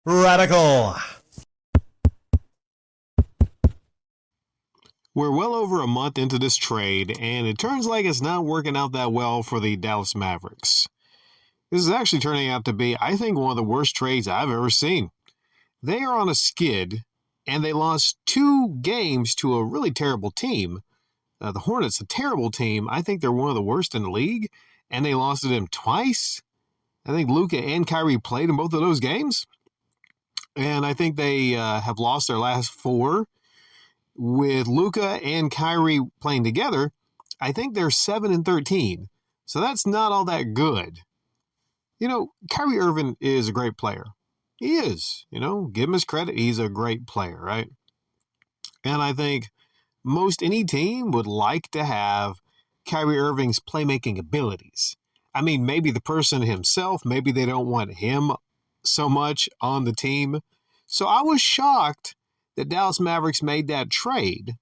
Radical. We're well over a month into this trade, and it turns like it's not working out that well for the Dallas Mavericks. This is actually turning out to be, I think, one of the worst trades I've ever seen. They are on a skid, and they lost 2 games to a really terrible team. The Hornets, a terrible team. I think they're one of the worst in the league, and they lost to them twice. I think Luka and Kyrie played in both of those games, and I think they have lost their last 4. With Luka and Kyrie playing together, I think they're 7-13. So that's not all that good. You know, Kyrie Irving is a great player. He is. You know, give him his credit. He's a great player, right? And I think most any team would like to have Kyrie Irving's playmaking abilities. I mean, maybe the person himself, maybe they don't want him so much on the team. So I was shocked the Dallas Mavericks made that trade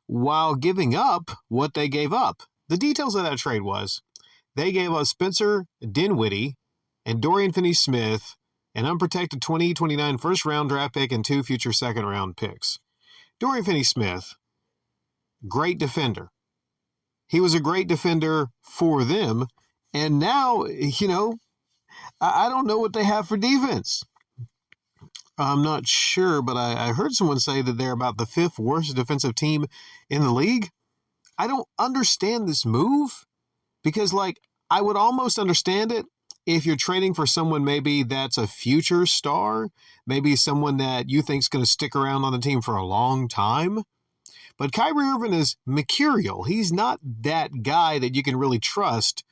while giving up what they gave up. The details of that trade was they gave us Spencer Dinwiddie and Dorian Finney-Smith, an unprotected 2029 first-round draft pick and 2 future second-round picks. Dorian Finney-Smith, great defender. He was a great defender for them, and now, you know, I don't know what they have for defense. I'm not sure, but I heard someone say that they're about the 5th worst defensive team in the league. I don't understand this move because, like, I would almost understand it if you're trading for someone maybe that's a future star, maybe someone that you think is going to stick around on the team for a long time. But Kyrie Irving is mercurial. He's not that guy that you can really trust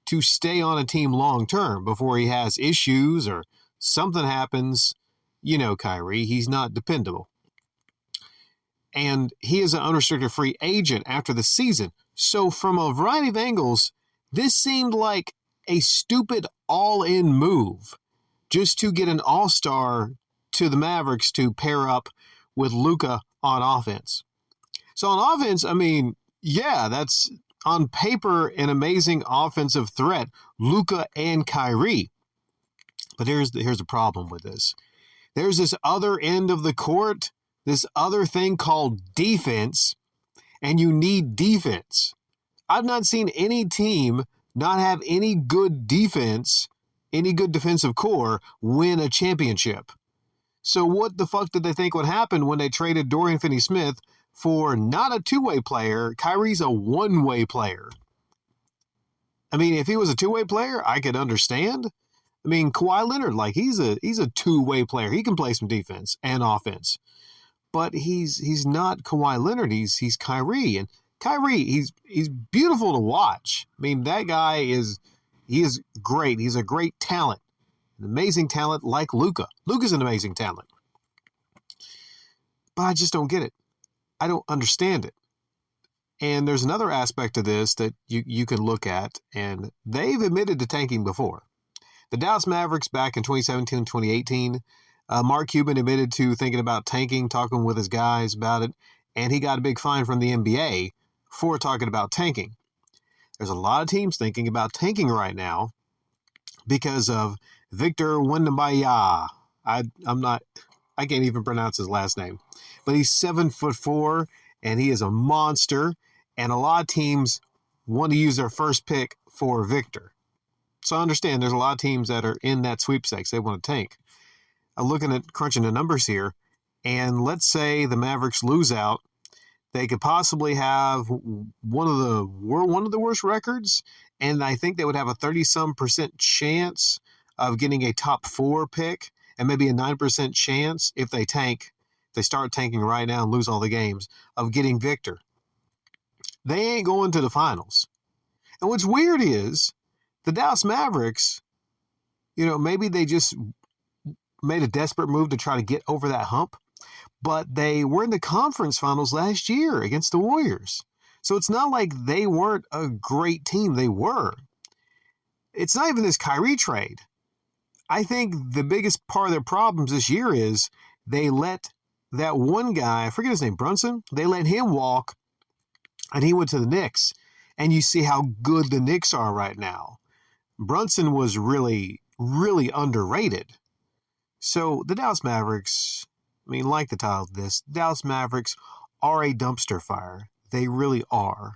to stay on a team long term before he has issues or something happens. You know, Kyrie, he's not dependable. And he is an unrestricted free agent after the season. So from a variety of angles, this seemed like a stupid all-in move just to get an all-star to the Mavericks to pair up with Luka on offense. So on offense, I mean, yeah, that's on paper an amazing offensive threat, Luka and Kyrie. But here's the problem with this. There's this other end of the court, this other thing called defense, and you need defense. I've not seen any team not have any good defense, any good defensive core, win a championship. So what the fuck did they think would happen when they traded Dorian Finney-Smith for not a 2-way player? Kyrie's a 1-way player. I mean, if he was a 2-way player, I could understand. I mean, Kawhi Leonard, like he's a 2-way player. He can play some defense and offense, but he's not Kawhi Leonard. He's Kyrie, and Kyrie, he's beautiful to watch. I mean, that guy is great. He's a great talent, an amazing talent like Luka. Luka's an amazing talent, but I just don't get it. I don't understand it. And there's another aspect of this that you can look at, and they've admitted to tanking before. The Dallas Mavericks back in 2017, 2018, Mark Cuban admitted to thinking about tanking, talking with his guys about it, and he got a big fine from the NBA for talking about tanking. There's a lot of teams thinking about tanking right now because of Victor Wembanyama. I can't even pronounce his last name, but he's 7'4", and he is a monster, and a lot of teams want to use their first pick for Victor. So I understand there's a lot of teams that are in that sweepstakes. They want to tank. I'm looking at crunching the numbers here, and let's say the Mavericks lose out. They could possibly have one of the worst records, and I think they would have a 30-some% chance of getting a top 4 pick, and maybe a 9% chance if they tank, if they start tanking right now and lose all the games, of getting Victor. They ain't going to the finals. And what's weird is the Dallas Mavericks, you know, maybe they just made a desperate move to try to get over that hump, but they were in the conference finals last year against the Warriors. So it's not like they weren't a great team. They were. It's not even this Kyrie trade. I think the biggest part of their problems this year is they let that one guy, I forget his name, Brunson, they let him walk, and he went to the Knicks. And you see how good the Knicks are right now. Brunson was really, really underrated. So the Dallas Mavericks, like the title of this, Dallas Mavericks are a dumpster fire. They really are.